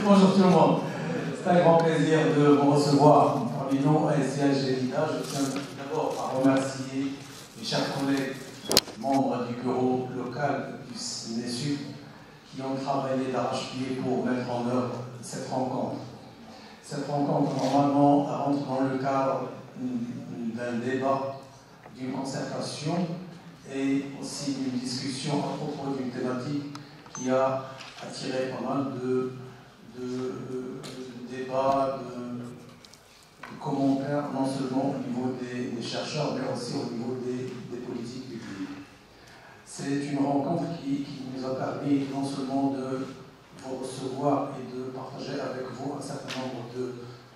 Bonjour tout le monde. C'est un grand plaisir de vous recevoir parmi nous à SCH Gelida. Je tiens d'abord à remercier mes chers collègues, membres du bureau local du SNESUD, qui ont travaillé d'arrache-pied pour mettre en œuvre cette rencontre. Cette rencontre, normalement, rentre dans le cadre d'un débat, d'une concertation et aussi d'une discussion à propos d'une thématique qui a attiré pas mal de débats, de commentaires, non seulement au niveau des chercheurs, mais aussi au niveau des politiques publiques. C'est une rencontre qui nous a permis non seulement de vous recevoir et de partager avec vous un certain nombre de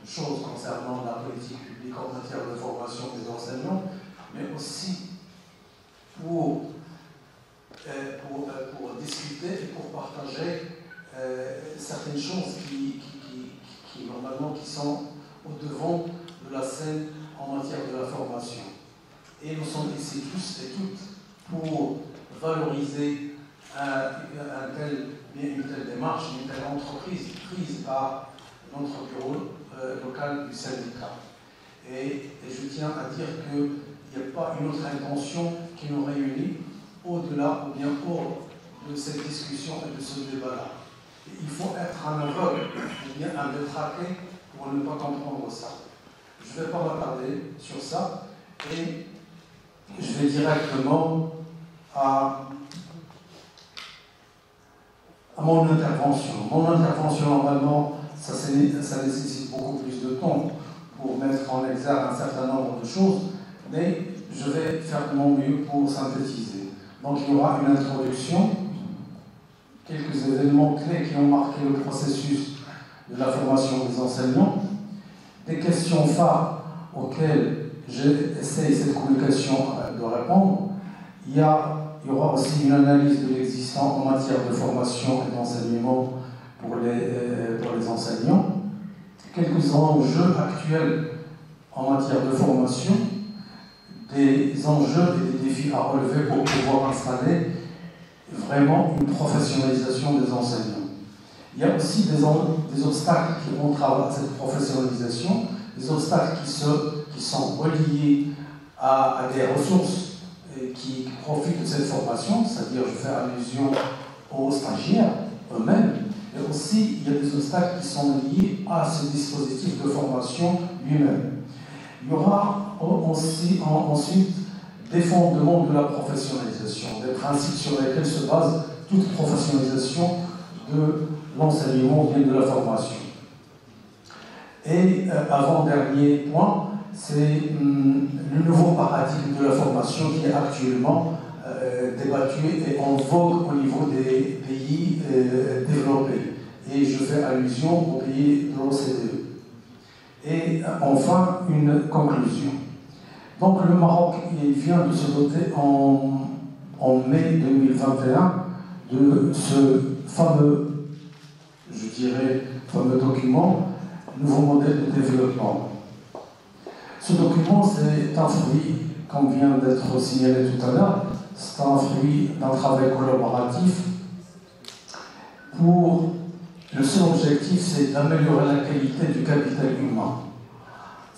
choses concernant la politique publique en matière de formation des enseignants, mais aussi pour discuter et pour partager certaines choses qui normalement qui sont au-devant de la scène en matière de la formation. Et nous sommes ici tous et toutes pour valoriser une telle démarche, une telle entreprise prise par notre bureau local du syndicat. Et je tiens à dire qu'il n'y a pas une autre intention qui nous réunit au-delà ou bien hors de cette discussion et de ce débat-là. Il faut être un aveugle ou bien un détraqué pour ne pas comprendre ça. Je ne vais pas m'attarder sur ça et je vais directement à mon intervention. Mon intervention, normalement, ça nécessite beaucoup plus de temps pour mettre en exergue un certain nombre de choses, mais je vais faire de mon mieux pour synthétiser. Donc il y aura une introduction, quelques événements clés qui ont marqué le processus de la formation des enseignants, des questions phares auxquelles j'essaie cette communication de répondre. Il y aura aussi une analyse de l'existant en matière de formation et d'enseignement pour les enseignants, quelques enjeux actuels en matière de formation, des enjeux et des défis à relever pour pouvoir installer vraiment une professionnalisation des enseignants. Il y a aussi des obstacles qui entravent cette professionnalisation, des obstacles qui sont reliés à des ressources qui profitent de cette formation, c'est-à-dire je fais allusion aux stagiaires eux-mêmes, mais aussi il y a des obstacles qui sont liés à ce dispositif de formation lui-même. Il y aura aussi ensuite des fondements de la professionnalisation, des principes sur lesquels se base toute professionnalisation de l'enseignement ou de la formation. Et avant-dernier point, c'est le nouveau paradigme de la formation qui est actuellement débattu et en vogue au niveau des pays développés. Et je fais allusion aux pays de l'OCDE. Et enfin, une conclusion. Donc le Maroc il vient de se doter en mai 2021 de ce fameux, je dirais, fameux document, nouveau modèle de développement. Ce document, c'est un fruit, comme vient d'être signalé tout à l'heure, c'est un fruit d'un travail collaboratif pour le seul objectif, c'est d'améliorer la qualité du capital humain.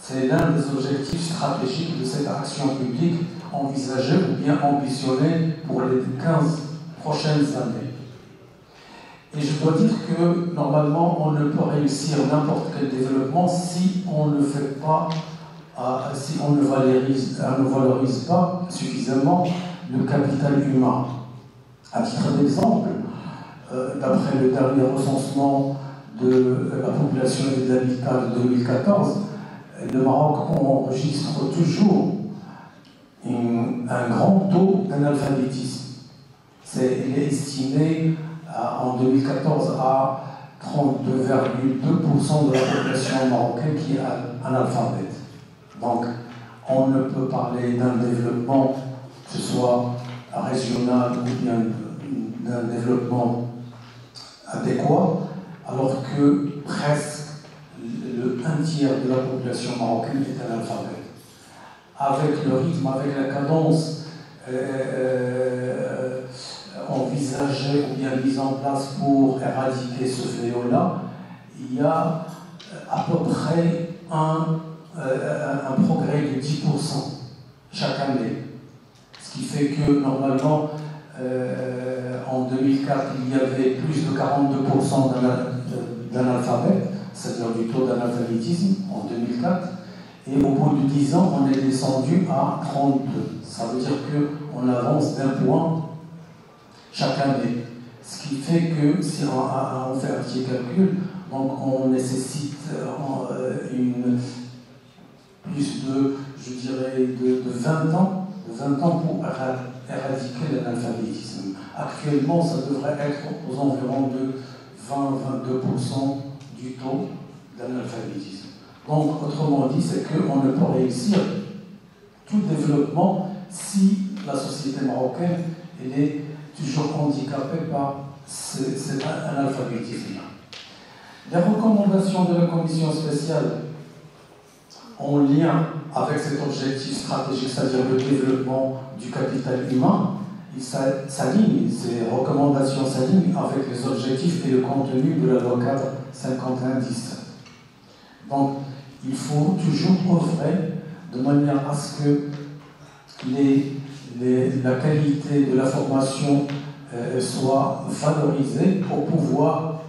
C'est l'un des objectifs stratégiques de cette action publique envisagée ou bien ambitionnée pour les 15 prochaines années. Et je dois dire que, normalement, on ne peut réussir n'importe quel développement si on ne fait pas, si on ne valorise pas suffisamment le capital humain. À titre d'exemple, d'après le dernier recensement de la population et des habitants de 2014, le Maroc enregistre toujours un grand taux d'analphabétisme. Il est estimé en 2014 à 32,2% de la population marocaine qui est analphabète. Donc, on ne peut parler d'un développement, que ce soit régional ou bien d'un développement adéquat, alors que presque un tiers de la population marocaine est analphabète. Avec le rythme, avec la cadence envisagé ou bien mis en place pour éradiquer ce fléau-là, il y a à peu près un progrès de 10% chaque année. Ce qui fait que normalement, en 2004, il y avait plus de 42% d'analphabètes, c'est-à-dire du taux d'analphabétisme en 2004. Et au bout de 10 ans, on est descendu à 32. Ça veut dire qu'on avance d'un point chaque année. Ce qui fait que, si on fait un petit calcul, donc on nécessite plus de, je dirais, de 20 ans pour éradiquer l'analphabétisme. Actuellement, ça devrait être aux environs de 20-22% du taux d'analphabétisme. Donc, autrement dit, c'est qu'on ne peut réussir tout développement si la société marocaine elle est toujours handicapée par cet analphabétisme. Les recommandations de la commission spéciale en lien avec cet objectif stratégique, c'est-à-dire le développement du capital humain, ces recommandations s'alignent avec les objectifs et le contenu de la loi cadre 51-17. Donc, il faut toujours œuvrer de manière à ce que la qualité de la formation soit valorisée pour pouvoir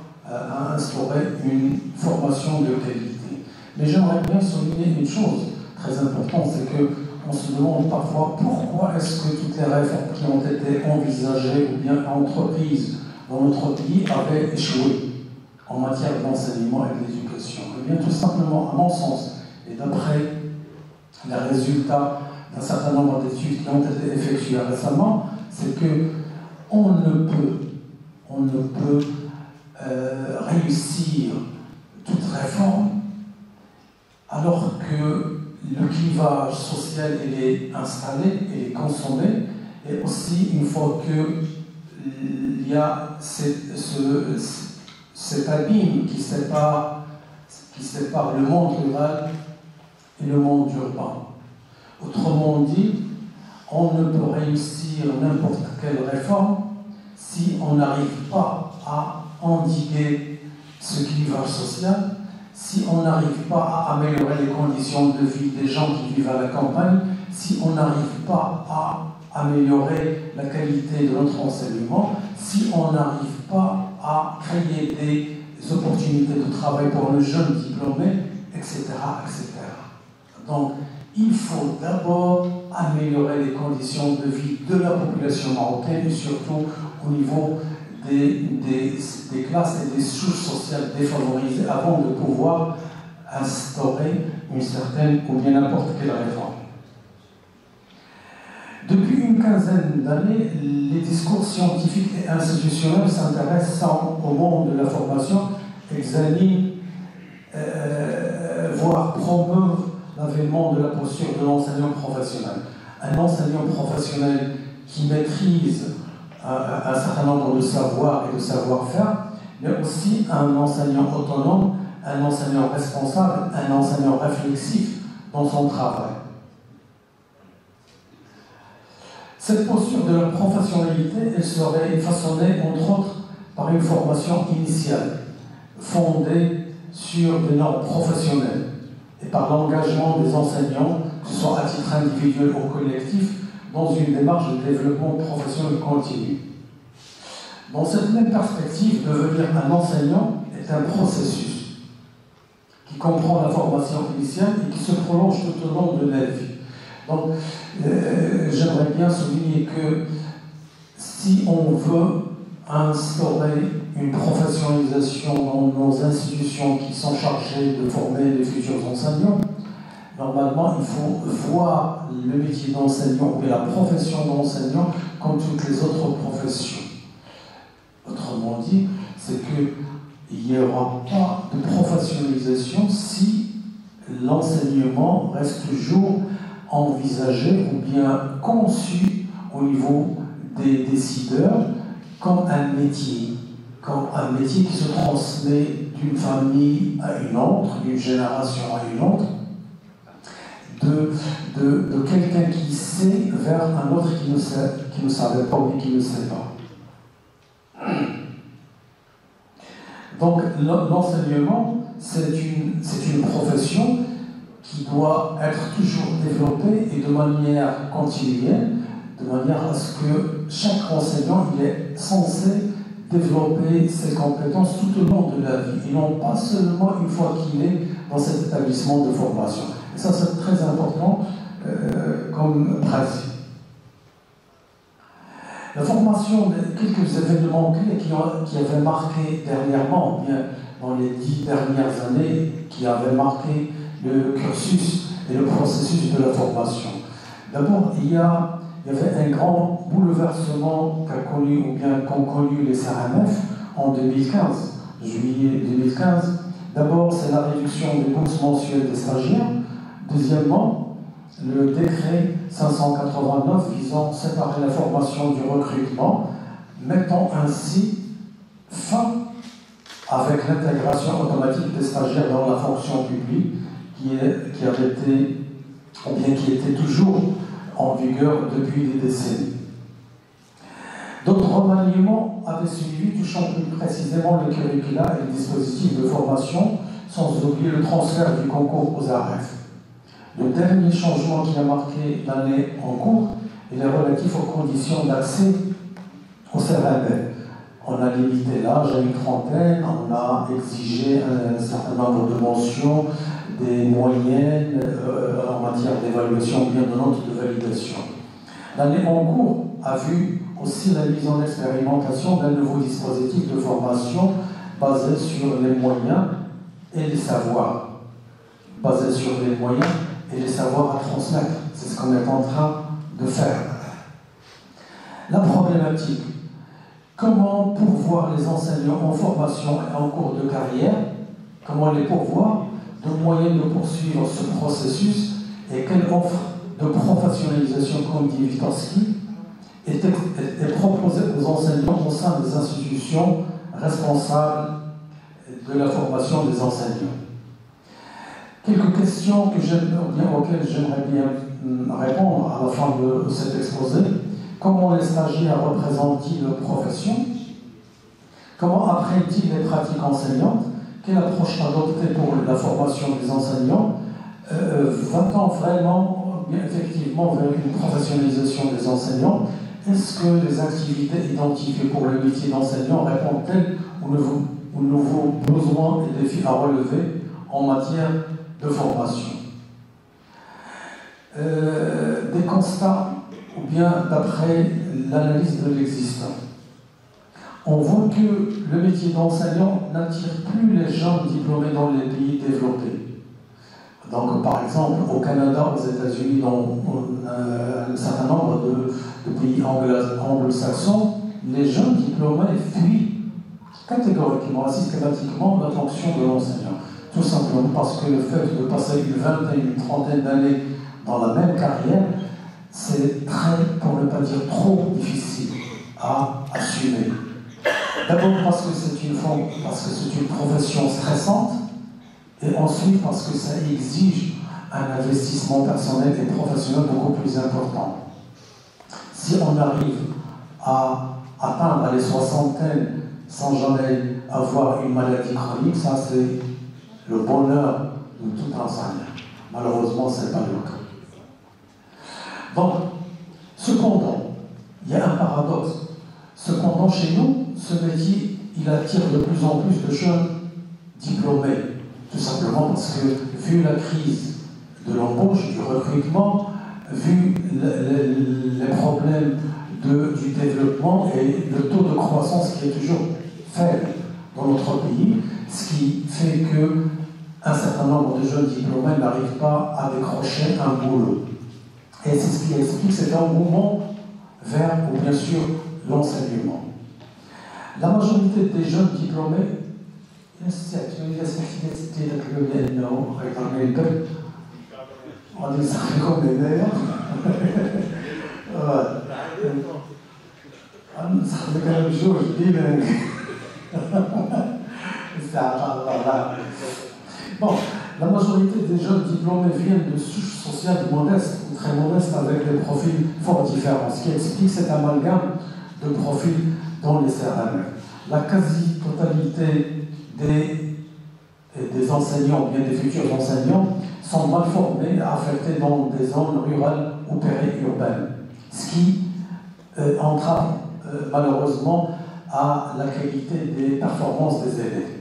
instaurer une formation de qualité. Mais j'aimerais bien souligner une chose très importante, c'est qu'on se demande parfois pourquoi est-ce que toutes les réformes qui ont été envisagées ou bien entreprises dans notre pays avaient échoué en matière d'enseignement et d'éducation. Eh bien, tout simplement, à mon sens, et d'après les résultats d'un certain nombre d'études qui ont été effectuées récemment, c'est qu'on ne peut réussir toute réforme alors que le clivage social est installé et consommé, et aussi une fois qu'il y a cet abîme qui sépare le monde rural et le monde urbain. Autrement dit, on ne peut réussir n'importe quelle réforme si on n'arrive pas à endiguer ce clivage social, si on n'arrive pas à améliorer les conditions de vie des gens qui vivent à la campagne, si on n'arrive pas à améliorer la qualité de notre enseignement, si on n'arrive pas à créer des opportunités de travail pour le jeune diplômé, etc., etc. Donc, il faut d'abord améliorer les conditions de vie de la population marocaine et surtout au niveau des classes et des souches sociales défavorisées avant de pouvoir instaurer une certaine ou bien n'importe quelle réforme. Depuis une quinzaine d'années, les discours scientifiques et institutionnels s'intéressent au monde de la formation, examinent, voire promeuvent l'avènement de la posture de l'enseignant professionnel. Un enseignant professionnel qui maîtrise un certain nombre de savoirs et de savoir-faire, mais aussi un enseignant autonome, un enseignant responsable, un enseignant réflexif dans son travail. Cette posture de la professionnalité, elle serait façonnée, entre autres, par une formation initiale, fondée sur des normes professionnelles, et par l'engagement des enseignants, que ce soit à titre individuel ou collectif, dans une démarche de développement professionnel continu. Dans cette même perspective, devenir un enseignant est un processus qui comprend la formation initiale et qui se prolonge tout au long de la vie. Donc, j'aimerais bien souligner que si on veut instaurer une professionnalisation dans nos institutions qui sont chargées de former les futurs enseignants, normalement, il faut voir le métier d'enseignant et la profession d'enseignant comme toutes les autres professions. Autrement dit, c'est qu'il n'y aura pas de professionnalisation si l'enseignement reste toujours envisagé ou bien conçu au niveau des décideurs comme un métier qui se transmet d'une famille à une autre, d'une génération à une autre, de quelqu'un qui sait vers un autre qui ne savait pas ou qui ne sait pas. Donc l'enseignement, c'est une profession qui doit être toujours développée et de manière continuelle, de manière à ce que chaque enseignant il est censé développer ses compétences tout au long de la vie, et non pas seulement une fois qu'il est dans cet établissement de formation. Et ça, c'est très important comme principe. La formation, quelques événements clés qui avaient marqué dernièrement, bien dans les 10 dernières années, qui avaient marqué le cursus et le processus de la formation. D'abord, il y avait un grand bouleversement qu'ont connu les CRMF en 2015, juillet 2015. D'abord, c'est la réduction des bourses mensuelles des stagiaires. Deuxièmement, le décret 589 visant à séparer la formation du recrutement, mettant ainsi fin avec l'intégration automatique des stagiaires dans la fonction publique qui était toujours en vigueur depuis des décennies. D'autres remaniements avaient suivi, touchant plus précisément le curricula et les dispositifs de formation, sans oublier le transfert du concours aux ARF. Le dernier changement qui a marqué l'année en cours est relatif aux conditions d'accès au CRMF. On a limité l'âge à une trentaine, on a exigé un certain nombre de mentions, des moyennes en matière d'évaluation, bien de notes de validation. L'année en cours a vu aussi la mise en expérimentation d'un nouveau dispositif de formation basé sur les moyens et les savoirs. Basé sur les moyens et les savoirs à transmettre. C'est ce qu'on est en train de faire. La problématique, comment pourvoir les enseignants en formation et en cours de carrière, comment les pourvoir, de moyens de poursuivre ce processus et quelle offre de professionnalisation, comme dit Witkowski, est proposée aux enseignants au sein des institutions responsables de la formation des enseignants. Quelques questions auxquelles j'aimerais bien répondre à la fin de cet exposé. Comment les stagiaires représentent-ils leur profession? Comment apprennent-ils les pratiques enseignantes? Quelle approche adopter pour la formation des enseignants? Va-t-on vraiment, effectivement, vers une professionnalisation des enseignants? Est-ce que les activités identifiées pour le métier d'enseignant répondent-elles aux nouveaux besoins et défis à relever en matière de formation? Des constats, ou bien d'après l'analyse de l'existant. On voit que le métier d'enseignant n'attire plus les jeunes diplômés dans les pays développés. Donc, par exemple, au Canada, aux États-Unis, dans un certain nombre de pays anglo-saxons, les jeunes diplômés fuient catégoriquement, systématiquement la fonction de l'enseignant. Tout simplement parce que le fait de passer une vingtaine, une trentaine d'années dans la même carrière, c'est très, pour ne pas dire trop difficile à assumer. D'abord parce que c'est une profession stressante, et ensuite parce que ça exige un investissement personnel et professionnel beaucoup plus important. Si on arrive à atteindre les soixantaines sans jamais avoir une maladie chronique, ça c'est le bonheur de tout enseignant. Malheureusement, ce n'est pas le cas. Donc, cependant, il y a un paradoxe. Cependant, chez nous, ce métier, il attire de plus en plus de jeunes diplômés. Tout simplement parce que, vu la crise de l'embauche, du recrutement, vu les problèmes du développement et le taux de croissance qui est toujours faible dans notre pays, ce qui fait qu'un certain nombre de jeunes diplômés n'arrivent pas à décrocher un boulot. Et c'est ce qui explique cet engouement vers, bien sûr, l'enseignement. La majorité des jeunes diplômés, bon, la majorité des jeunes diplômés viennent de souches sociales modestes ou très modestes avec des profils fort différents, ce qui explique cet amalgame de profils dans les CRMF. La quasi-totalité des enseignants, bien des futurs enseignants, sont mal formés, affectés dans des zones rurales ou périurbaines, ce qui entrave malheureusement à la qualité des performances des élèves.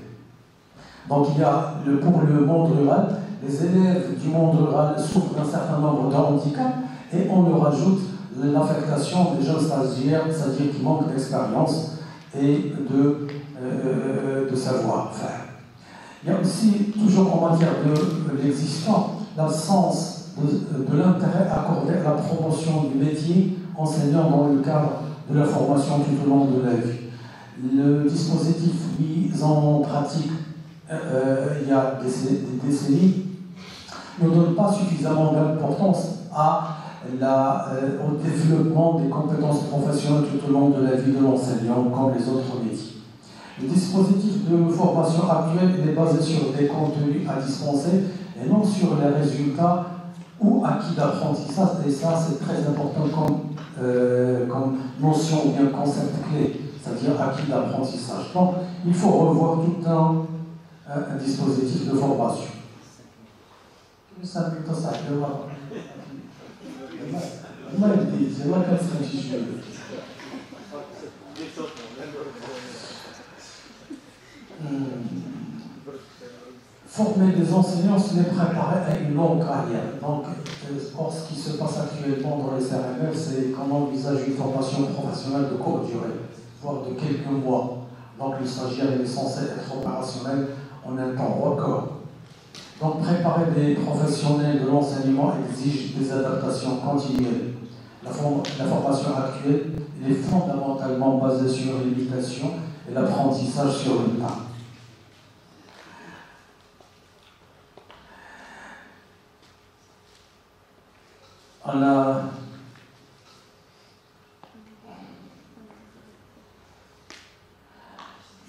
Donc il y a pour le monde rural, les élèves du monde rural souffrent d'un certain nombre de handicaps et on leur ajoute l'affectation des jeunes stagiaires, c'est-à-dire qui manquent d'expérience et de savoir-faire. Il y a aussi, toujours en matière de l'existant, l'absence de l'intérêt accordé à la promotion du métier enseignant dans le cadre de la formation tout au long de la vie. Le dispositif mis en pratique il y a des décennies ne donne pas suffisamment d'importance au développement des compétences professionnelles tout au long de la vie de l'enseignant, comme les autres métiers. Le dispositif de formation actuel est basé sur des contenus à dispenser et non sur les résultats ou acquis d'apprentissage, et ça c'est très important comme notion ou bien concept clé, c'est-à-dire acquis d'apprentissage. Donc il faut revoir tout un dispositif de formation. Former des enseignants, c'est les préparer à une longue carrière. Donc, ce qui se passe actuellement dans les CRMF, c'est qu'on envisage une formation professionnelle de courte durée, voire de quelques mois. Donc, le stagiaire est censé être opérationnel en un temps record. Donc, préparer des professionnels de l'enseignement exige des adaptations continuelles. La formation actuelle est fondamentalement basée sur l'imitation et l'apprentissage sur le tas.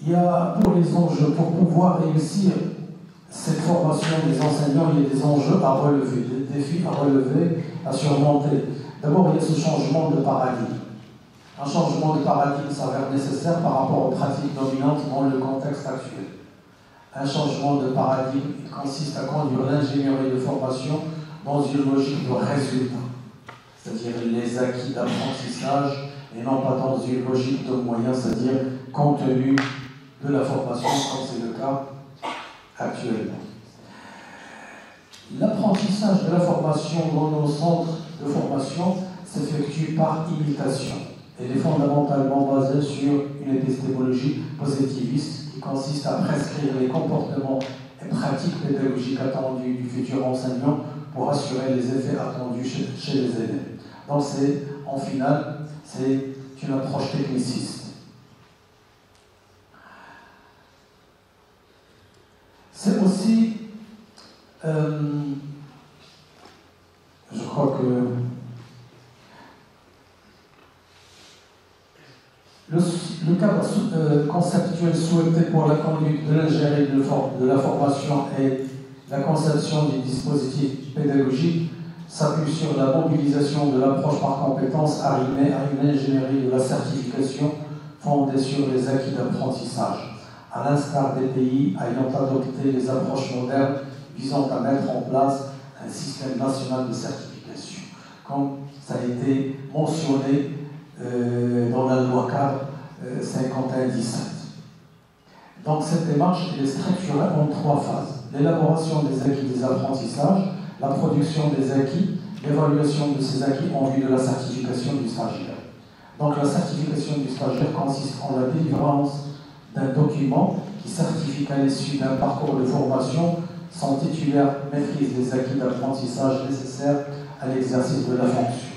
Il y a pour les enjeux, pour pouvoir réussir cette formation des enseignants, il y a des enjeux à relever, des défis à relever, à surmonter. D'abord, il y a ce changement de paradigme. Un changement de paradigme s'avère nécessaire par rapport aux pratiques dominantes dans le contexte actuel. Un changement de paradigme consiste à conduire l'ingénierie de formation dans une logique de résultat, c'est-à-dire les acquis d'apprentissage, et non pas dans une logique de moyens, c'est-à-dire contenu de la formation, comme c'est le cas actuellement. L'apprentissage de la formation dans nos centres de formation s'effectue par imitation. Elle est fondamentalement basée sur une épistémologie positiviste qui consiste à prescrire les comportements et pratiques pédagogiques attendus du futur enseignant pour assurer les effets attendus chez les élèves. Donc en final, c'est une approche techniciste. C'est aussi, je crois que le cadre conceptuel souhaité pour la conduite de l'ingénierie de la formation et la conception du dispositif pédagogique s'appuie sur la mobilisation de l'approche par compétences arrimée à une ingénierie de la certification fondée sur les acquis d'apprentissage, à l'instar des pays ayant adopté les approches modernes visant à mettre en place un système national de certification, comme ça a été mentionné dans la loi cadre 51-17. Donc cette démarche est structurée en 3 phases. L'élaboration des acquis des apprentissages, la production des acquis, l'évaluation de ces acquis en vue de la certification du stagiaire. Donc la certification du stagiaire consiste en la délivrance d'un document qui certifie qu'à l'issue d'un parcours de formation, son titulaire maîtrise les acquis d'apprentissage nécessaires à l'exercice de la fonction.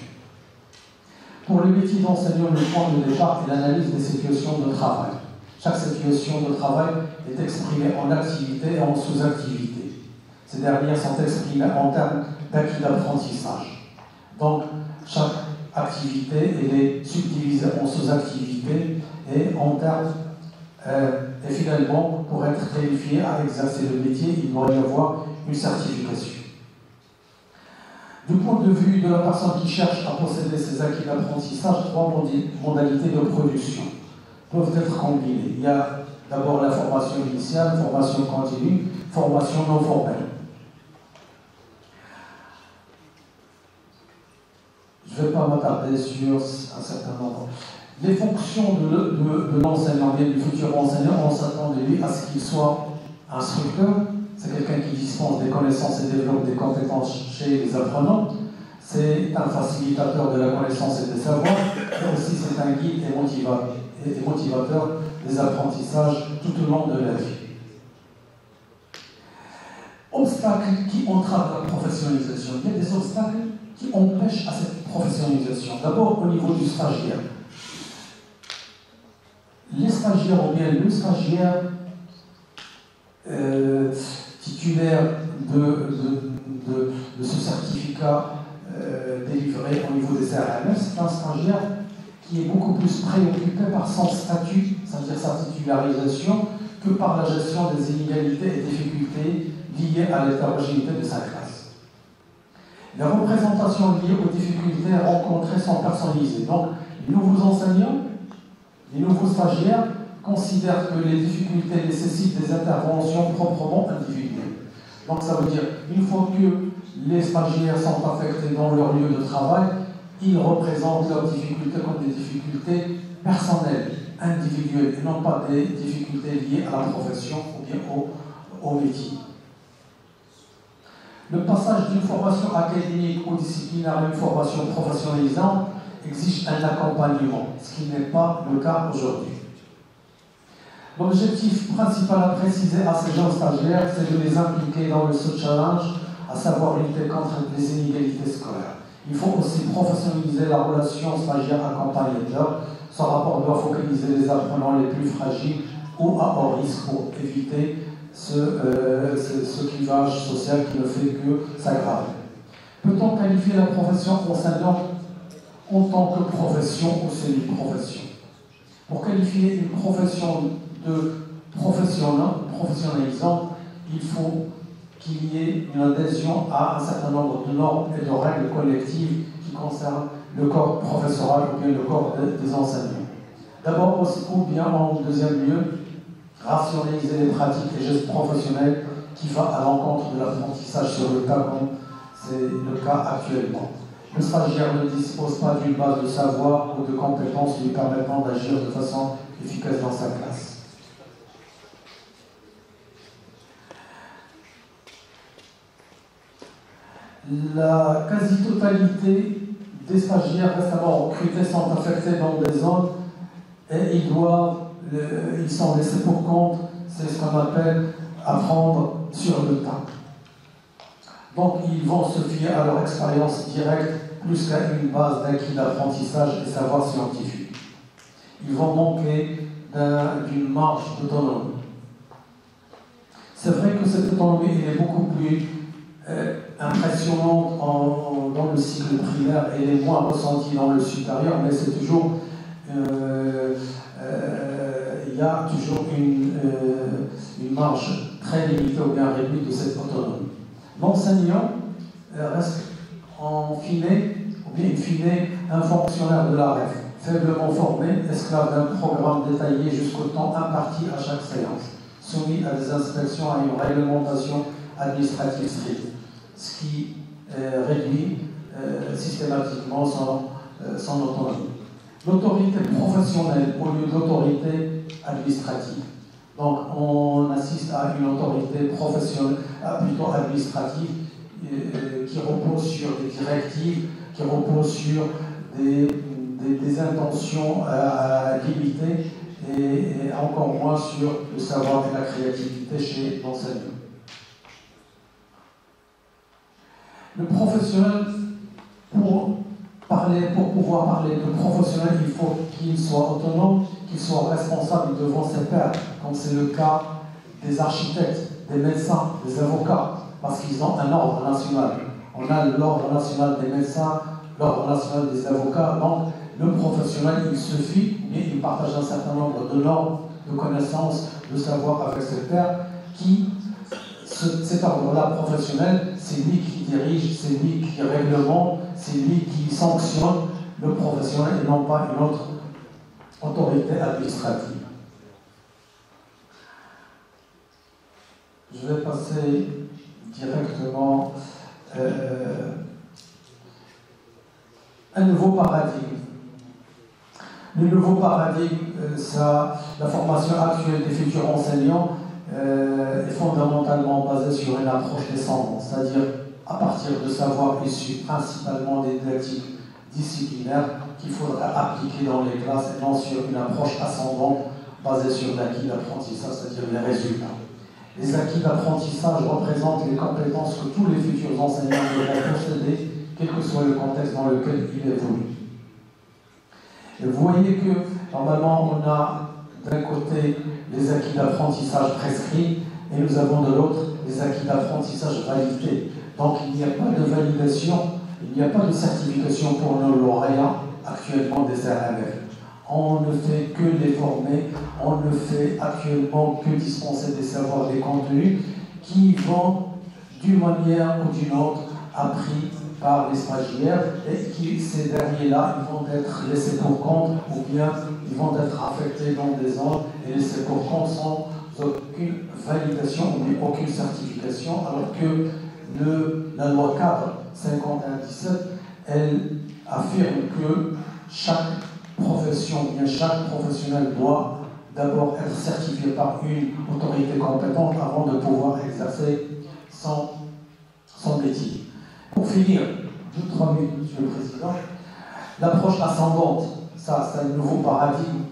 Pour le métier d'enseignant, le point de départ est l'analyse des situations de travail. Chaque situation de travail est exprimée en activité et en sous-activité. Ces dernières sont exprimées en termes d'acquis d'apprentissage. Donc, chaque activité elle est subdivisée en sous-activités et en termes et finalement, pour être qualifié à exercer le métier, il doit y avoir une certification. Du point de vue de la personne qui cherche à posséder ses acquis d'apprentissage, 3 modalités de production. peuvent être combinés. Il y a d'abord la formation initiale, formation continue, formation non formelle. Je ne vais pas m'attarder sur un certain nombre. Les fonctions de l'enseignant, bien du futur enseignant, on s'attend de lui à ce qu'il soit instructeur. C'est quelqu'un qui dispense des connaissances et développe des compétences chez les apprenants. C'est un facilitateur de la connaissance et des savoirs. Et aussi, c'est un guide et motivateur des apprentissages tout au long de la vie. Obstacles qui entravent la professionnalisation. Il y a des obstacles qui empêchent à cette professionnalisation. D'abord, au niveau du stagiaire. Les stagiaires, ou bien le stagiaire titulaire de ce certificat délivré au niveau des CRMS, c'est un stagiaire qui est beaucoup plus préoccupé par son statut, c'est-à-dire sa titularisation, que par la gestion des inégalités et difficultés liées à l'hétérogénéité de sa classe. Les représentations liées aux difficultés rencontrées sont personnalisées. Donc, les nouveaux enseignants, les nouveaux stagiaires considèrent que les difficultés nécessitent des interventions proprement individuelles. Donc ça veut dire, une fois que les stagiaires sont affectés dans leur lieu de travail, ils représentent leurs difficultés comme des difficultés personnelles, individuelles, et non pas des difficultés liées à la profession ou bien au métier. Le passage d'une formation académique ou disciplinaire à une formation professionnalisante exige un accompagnement, ce qui n'est pas le cas aujourd'hui. L'objectif principal à préciser à ces jeunes stagiaires, c'est de les impliquer dans ce challenge, à savoir lutter contre les inégalités scolaires. Il faut aussi professionnaliser la relation stagiaire-accompagnateur. Ce rapport doit focaliser les apprenants les plus fragiles ou à haut risque pour éviter ce clivage social qui ne fait que s'aggraver. Peut-on qualifier la profession enseignante en tant que profession ou semi-profession? Pour qualifier une profession de professionnalisante, il faut qu'il y ait une adhésion à un certain nombre de normes et de règles collectives qui concernent le corps professoral ou bien le corps des enseignants. D'abord, ou bien en deuxième lieu, rationaliser les pratiques et gestes professionnels qui vont à l'encontre de l'apprentissage sur le tas comme c'est le cas actuellement. Le stagiaire ne dispose pas d'une base de savoir ou de compétences lui permettant d'agir de façon efficace dans sa classe. La quasi-totalité des stagiaires récemment recrutés sont affectés dans des zones et ils sont laissés pour compte, c'est ce qu'on appelle apprendre sur le tas. Donc ils vont se fier à leur expérience directe plus qu'à une base d'acquis d'apprentissage et savoir scientifique. Ils vont manquer d'une marge d'autonomie. C'est vrai que cette autonomie est beaucoup plus impressionnante dans le cycle primaire et est moins ressentie dans le supérieur, mais c'est toujours il y a toujours une marge très limitée ou bien réduite de cette autonomie. L'enseignant reste en fine, ou bien in fine, un fonctionnaire de la REF, faiblement formé, esclave d'un programme détaillé jusqu'au temps imparti à chaque séance, soumis à des inspections, à une réglementation administrative stricte, ce qui réduit systématiquement son autonomie. L'autorité professionnelle au lieu d'autorité administrative. Donc on assiste à une autorité professionnelle, plutôt administrative, qui repose sur des directives, qui repose sur des intentions limitées et encore moins sur le savoir et la créativité chez l'enseignant. Le professionnel, pour pouvoir parler de professionnel, il faut qu'il soit autonome, qu'il soit responsable devant ses pairs, comme c'est le cas des architectes, des médecins, des avocats, parce qu'ils ont un ordre national. On a l'ordre national des médecins, l'ordre national des avocats, donc le professionnel, il se fie, mais il partage un certain nombre de normes, de connaissances, de savoir avec ses pairs, cet ordre-là professionnel, c'est lui qui dirige, c'est lui qui réglemente, c'est lui qui sanctionne le professionnel et non pas une autre autorité administrative. Je vais passer directement un nouveau paradigme. Le nouveau paradigme, la formation actuelle des futurs enseignants est fondamentalement basée sur une approche descendante, c'est-à-dire à partir de savoirs issus principalement des didactiques disciplinaires qu'il faudra appliquer dans les classes et non sur une approche ascendante basée sur l'acquis d'apprentissage, c'est-à-dire les résultats. Les acquis d'apprentissage représentent les compétences que tous les futurs enseignants devront posséder, quel que soit le contexte dans lequel ils évoluent. Et vous voyez que, normalement, on a d'un côté les acquis d'apprentissage prescrits et nous avons de l'autre les acquis d'apprentissage validés. Donc il n'y a pas de validation, il n'y a pas de certification pour nos lauréats actuellement des RMF. On ne fait que les former, on ne fait actuellement que dispenser des savoirs, des contenus qui vont d'une manière ou d'une autre appris par les stagiaires et qui, ces derniers-là, ils vont être laissés pour compte ou bien ils vont être affectés dans des zones et laissés pour compte sans aucune validation ou aucune certification, alors que la loi cadre 51-17, elle affirme que chaque profession, bien chaque professionnel doit d'abord être certifié par une autorité compétente avant de pouvoir exercer son métier. Pour finir, 2-3 minutes, Monsieur le Président, l'approche ascendante, ça c'est un nouveau paradigme.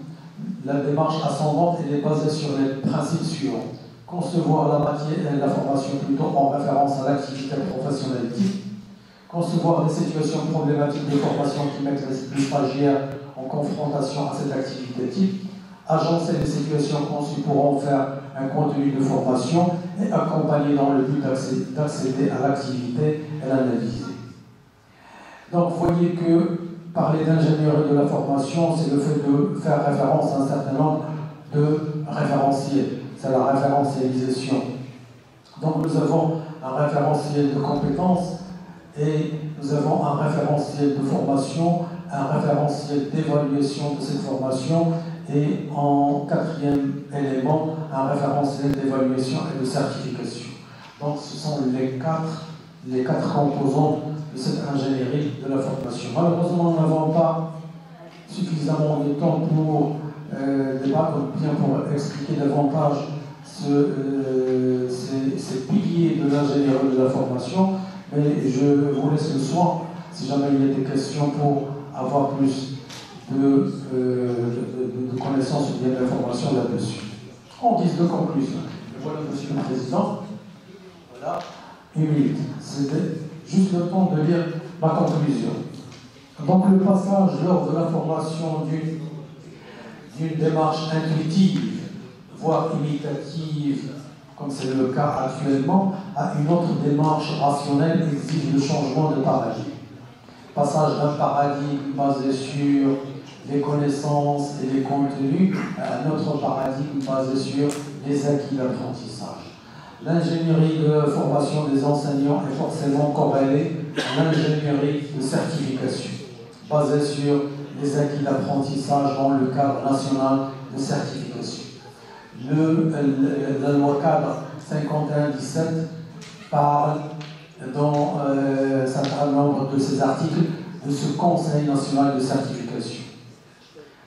La démarche ascendante, elle est basée sur les principes suivants. Concevoir la formation plutôt en référence à l'activité professionnelle type, concevoir des situations problématiques de formation qui mettent les stagiaires en confrontation à cette activité type, agencer les situations conçues pour en faire un contenu de formation et accompagner dans le but d'accéder à l'activité et l'analyser. Donc vous voyez que parler d'ingénierie de la formation, c'est le fait de faire référence à un certain nombre de référentiels. C'est la référentialisation. Donc nous avons un référentiel de compétences et nous avons un référentiel de formation, un référentiel d'évaluation de cette formation et en quatrième élément, un référentiel d'évaluation et de certification. Donc ce sont les quatre composants de cette ingénierie de la formation. Malheureusement, nous n'avons pas suffisamment de temps pour débattre ou bien pour expliquer davantage ces piliers de l'ingénierie de la formation, mais je vous laisse le soin, si jamais il y a des questions, pour avoir plus de connaissances ou bien d'informations là-dessus. En guise de conclusion, voilà, Monsieur le Président, voilà, une minute. C'était juste le temps de lire ma conclusion. Donc le passage lors de la formation d'une démarche intuitive, voire imitative, comme c'est le cas actuellement, à une autre démarche rationnelle exige le changement de paradigme. Passage d'un paradigme basé sur les connaissances et les contenus à un autre paradigme basé sur les acquis d'apprentissage. L'ingénierie de formation des enseignants est forcément corrélée à l'ingénierie de certification, basée sur les acquis d'apprentissage dans le cadre national de certification. La loi cadre 51-17 parle dans un certain nombre de ces articles de ce Conseil national de certification.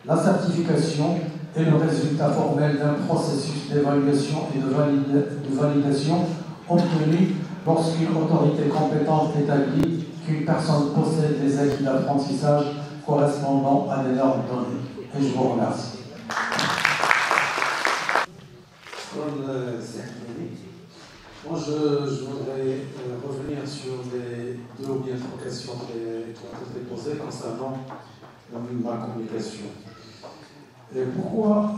La certification est le résultat formel d'un processus d'évaluation et de validation obtenu lorsqu'une autorité compétente établit qu'une personne possède des acquis d'apprentissage correspondant à des normes données. Et je vous remercie. Moi, je voudrais revenir sur les 2 ou bien 3 questions qui ont été posées concernant ma communication. Et pourquoi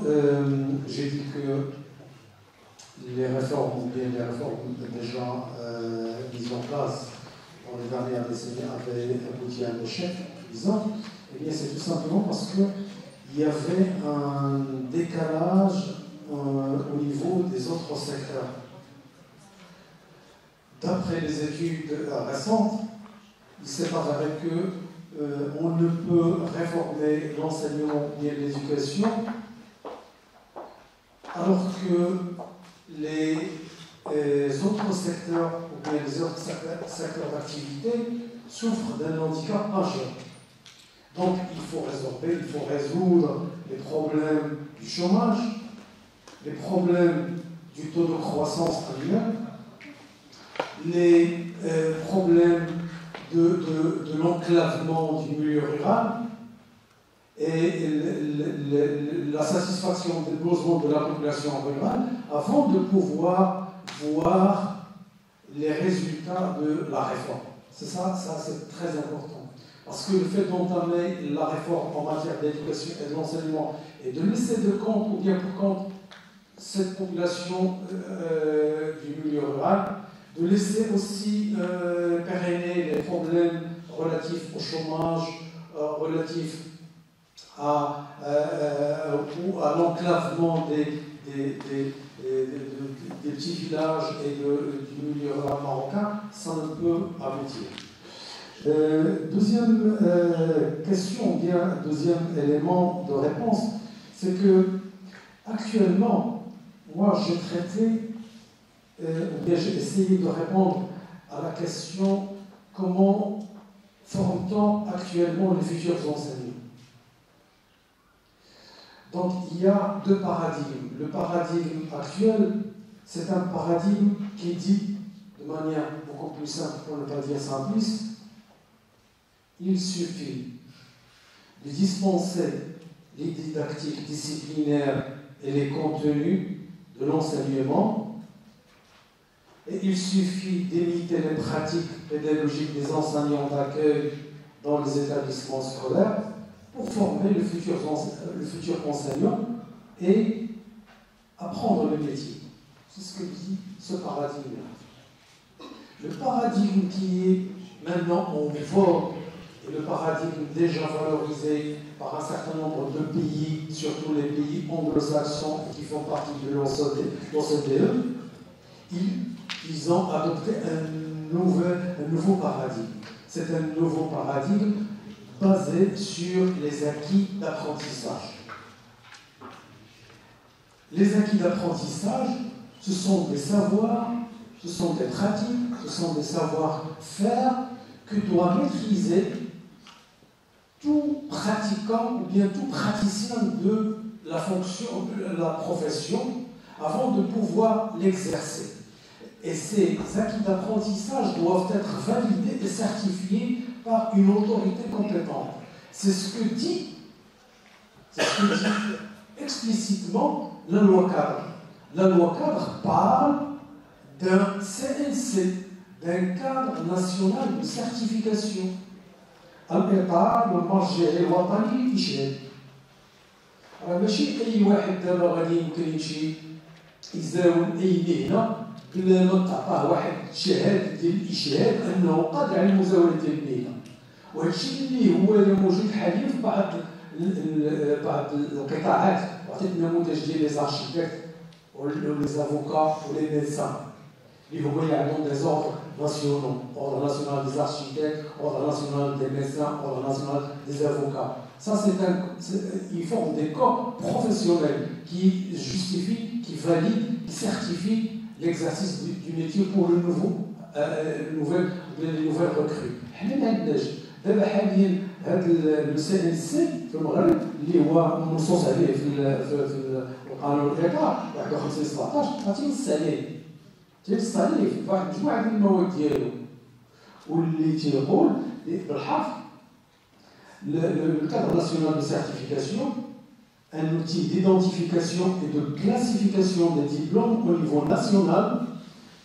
j'ai dit que les réformes, ou bien les réformes déjà mises en place dans les dernières décennies avaient abouti à un échec, disons, eh bien c'est tout simplement parce qu'il y avait un décalage au niveau des autres secteurs. D'après les études récentes, il s'est avéré que on ne peut réformer l'enseignement ni l'éducation alors que les autres secteurs ou bien les autres secteurs d'activité souffrent d'un handicap majeur. Donc il faut résoudre les problèmes du chômage, les problèmes du taux de croissance annuel, les problèmes de l'enclavement du milieu rural et la satisfaction des besoins de la population rurale avant de pouvoir voir les résultats de la réforme. C'est ça c'est très important. Parce que le fait d'entamer la réforme en matière d'éducation et de l'enseignement et de laisser de compte ou bien pour compte cette population du milieu rural, de laisser aussi pérenner les problèmes relatifs au chômage, relatifs à l'enclavement des petits villages et du milieu rural marocain, ça ne peut aboutir. Deuxième question, bien deuxième élément de réponse, c'est que actuellement, moi j'ai traité, ou bien j'ai essayé de répondre à la question comment forme-t-on actuellement les futurs enseignants. Donc il y a deux paradigmes. Le paradigme actuel, c'est un paradigme qui dit, de manière beaucoup plus simple, pour ne pas dire simpliste, il suffit de dispenser les didactiques disciplinaires et les contenus de l'enseignement, et il suffit d'imiter les pratiques pédagogiques des enseignants d'accueil dans les établissements scolaires pour former le futur enseignant et apprendre le métier. C'est ce que dit ce paradigme-là. Le paradigme qui est maintenant en vogue et le paradigme déjà valorisé par un certain nombre de pays, surtout les pays anglo-saxons qui font partie de l'OCDE, ils ont adopté un nouveau paradigme. C'est un nouveau paradigme basé sur les acquis d'apprentissage. Les acquis d'apprentissage, ce sont des savoirs, ce sont des pratiques, ce sont des savoir-faire que doit maîtriser tout pratiquant ou bien tout praticien de la fonction, de la profession, avant de pouvoir l'exercer. Et ces acquis d'apprentissage doivent être validés et certifiés par une autorité compétente. C'est ce que dit explicitement la loi cadre. La loi cadre parle d'un CNC, d'un cadre national de certification. الإطار والمرجع الوطني يشهد. ماشي أي واحد دابا غادي يمكن يمشي يزاول أي مهنة بلا ما تعطاه واحد شهادة ديال الإشهاد أنه قادر على المزاولة ديال المهنة. وهذا الشيء اللي هو موجود حاليا في بعض القطاعات. وعطيت النموذج ديال لي زارشيتكت ولي زافوكا ولي ميدسان اللي هما يعطون دي زوردر nationaux, ordre national des architectes, ordre national des médecins, ordre national des avocats. Ça, ils forment des corps professionnels qui justifient, qui valident, qui certifient l'exercice du métier pour les nouvelles recrues. حنا ما عندناش دابا حاليا هذا السي ان سي في المغرب اللي هو منصوص عليه في القانون الاطار 51 17 غتينص عليه تينص عليه في واحد مجموعه ديال المواد ديالو واللي تيقول بالحرف le cadre national de certification, un outil d'identification et de classification des diplômes au niveau national,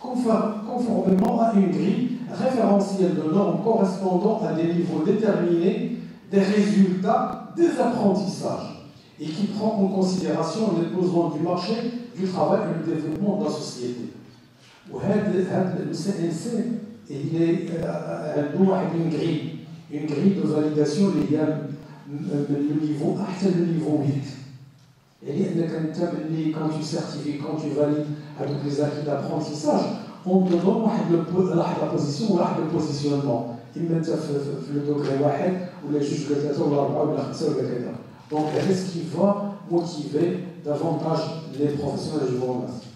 conformément à une grille référentielle de normes correspondant à des niveaux déterminés des résultats des apprentissages et qui prend en considération les besoins du marché, du travail et du développement de la société. Le CNC, il est une grille de validation légale le niveau أحسن le niveau 8. Et quand tu certifies, quand tu valides avec les acquis d'apprentissage, on te donne la position ou le positionnement. اما انت في لو دوغري واحد ولا جوج ولا ثلاثه ولا اربعه ولا خمسه ولا كذا. دونك هذا سكي فا موتيفي دافونتاج لي بروفيسيونيل. جو vous remercie.